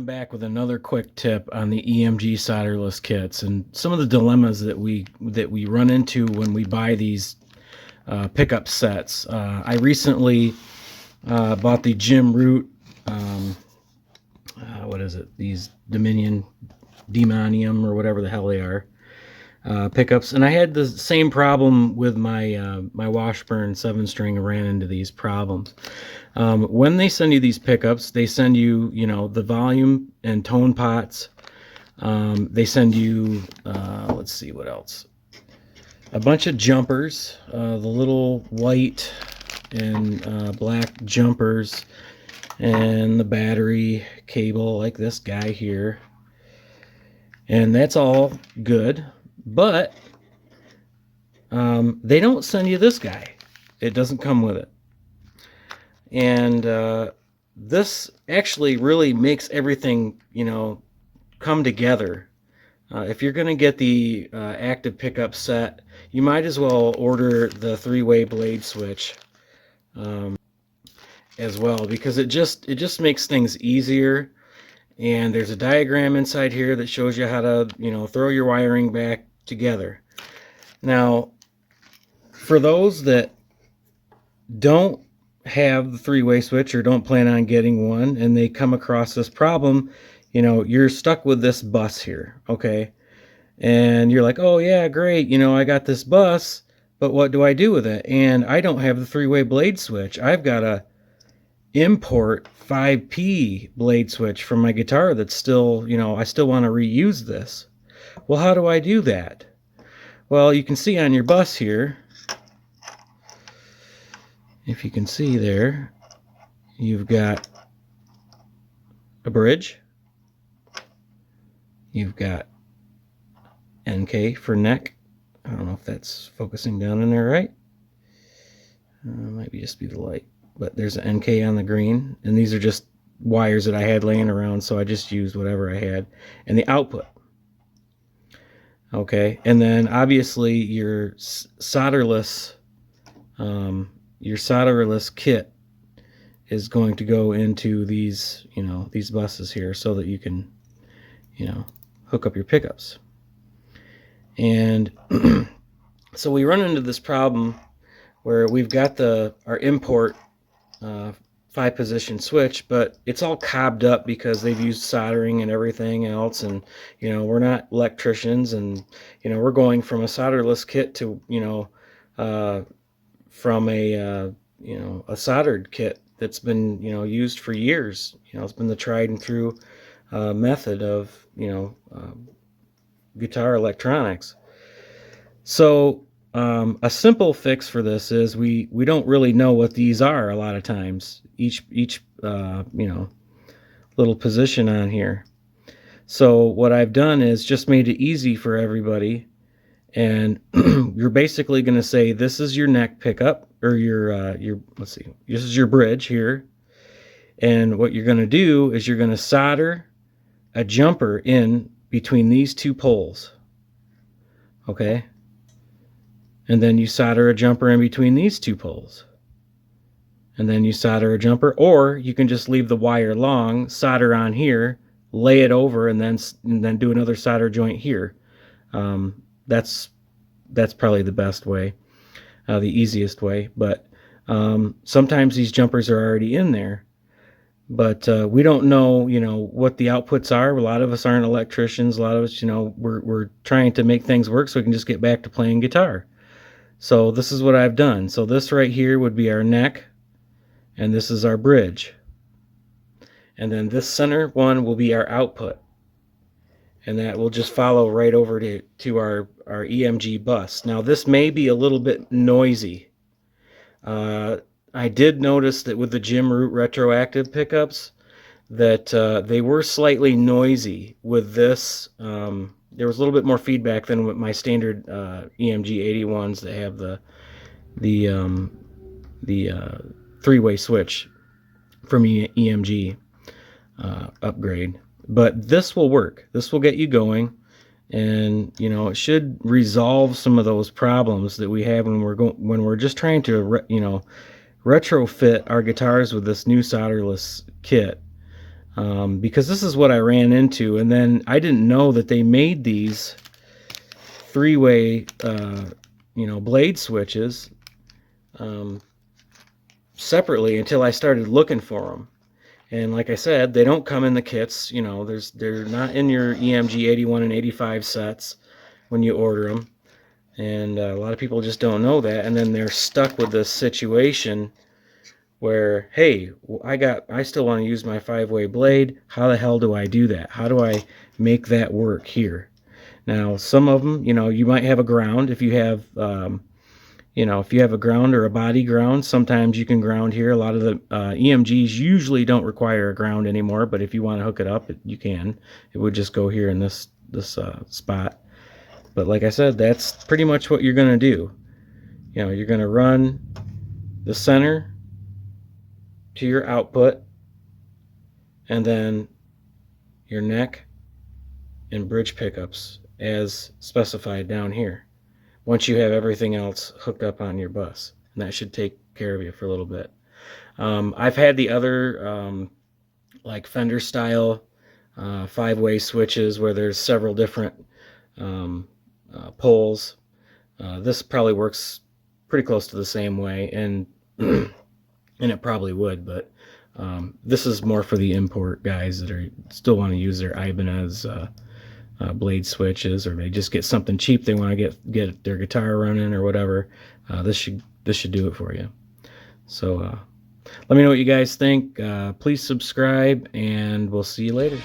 I'm back with another quick tip on the EMG solderless kits and some of the dilemmas that we run into when we buy these pickup sets. I recently bought the Jim Root, what is it? These Demonium or whatever the hell they are, pickups, and I had the same problem with my my Washburn 7-string. Ran into these problems. When they send you these pickups, they send you, the volume and tone pots. They send you, let's see what else, a bunch of jumpers, the little white and black jumpers, and the battery cable like this guy here. And that's all good, but they don't send you this guy. It doesn't come with it. And this actually really makes everything, come together. If you're going to get the active pickup set, you might as well order the 3-way blade switch as well, because it just makes things easier. And there's a diagram inside here that shows you how to, throw your wiring back together. Now, for those that don't have the 3-way switch or don't plan on getting one, and they come across this problem, you're stuck with this bus here, okay? And you're like, oh yeah, great, I got this bus, but what do I do with it? And I don't have the 3-way blade switch. I've got to import 5P blade switch from my guitar that's still, I still want to reuse this. Well, how do I do that? Well, you can see on your bus here, if you can see there, you've got a bridge, you've got NK for neck. I don't know if that's focusing down in there right. Might just be the light, but there's an NK on the green, and these are just wires that I had laying around, so I just used whatever I had. And the output. Okay, and then obviously your solderless kit is going to go into these, these buses here, so that you can, hook up your pickups. And so we run into this problem where we've got our import 5-position switch, but it's all cobbed up because they've used soldering and everything else, and we're not electricians, and we're going from a solderless kit to from a soldered kit that's been used for years. It's been the tried and true method of guitar electronics. So a simple fix for this is we don't really know what these are a lot of times, each little position on here. So what I've done is just made it easy for everybody, and you're basically going to say this is your neck pickup, or your let's see, this is your bridge here, and what you're going to do is you're going to solder a jumper in between these two poles, okay? And then you solder a jumper in between these two poles. And then you solder a jumper, or you can just leave the wire long, solder on here, lay it over, and then do another solder joint here. That's probably the best way, the easiest way. But sometimes these jumpers are already in there. But we don't know, what the outputs are. A lot of us aren't electricians. A lot of us, we're trying to make things work so we can just get back to playing guitar. So this is what I've done. So this right here would be our neck, and this is our bridge. And then this center one will be our output. And that will just follow right over to our EMG bus. Now this may be a little bit noisy. I did notice that with the Jim Root retroactive pickups that they were slightly noisy with this. There was a little bit more feedback than with my standard EMG 81s that have the 3-way switch from EMG upgrade. But this will work. This will get you going, and it should resolve some of those problems that we have when we're just trying to retrofit our guitars with this new solderless kit. because this is what I ran into, and then I didn't know that they made these three-way blade switches separately until I started looking for them. And like I said, they don't come in the kits. They're not in your EMG 81 and 85 sets when you order them. And a lot of people just don't know that, and then they're stuck with this situation where, hey, I still want to use my 5-way blade. How the hell do I do that? How do I make that work here? Now, some of them, you might have a ground. If you have if you have a ground or a body ground, sometimes you can ground here. A lot of the EMGs usually don't require a ground anymore, but if you want to hook it up, you can. It would just go here in this spot. But like I said, that's pretty much what you're going to do. You're going to run the center to your output, and then your neck and bridge pickups as specified down here, once you have everything else hooked up on your bus. And that should take care of you for a little bit. I've had the other like Fender style 5-way switches where there's several different poles. This probably works pretty close to the same way, and and it probably would, but this is more for the import guys that still want to use their Ibanez blade switches, or they just get something cheap they want to get their guitar running or whatever. This should do it for you. So let me know what you guys think. Please subscribe, and we'll see you later.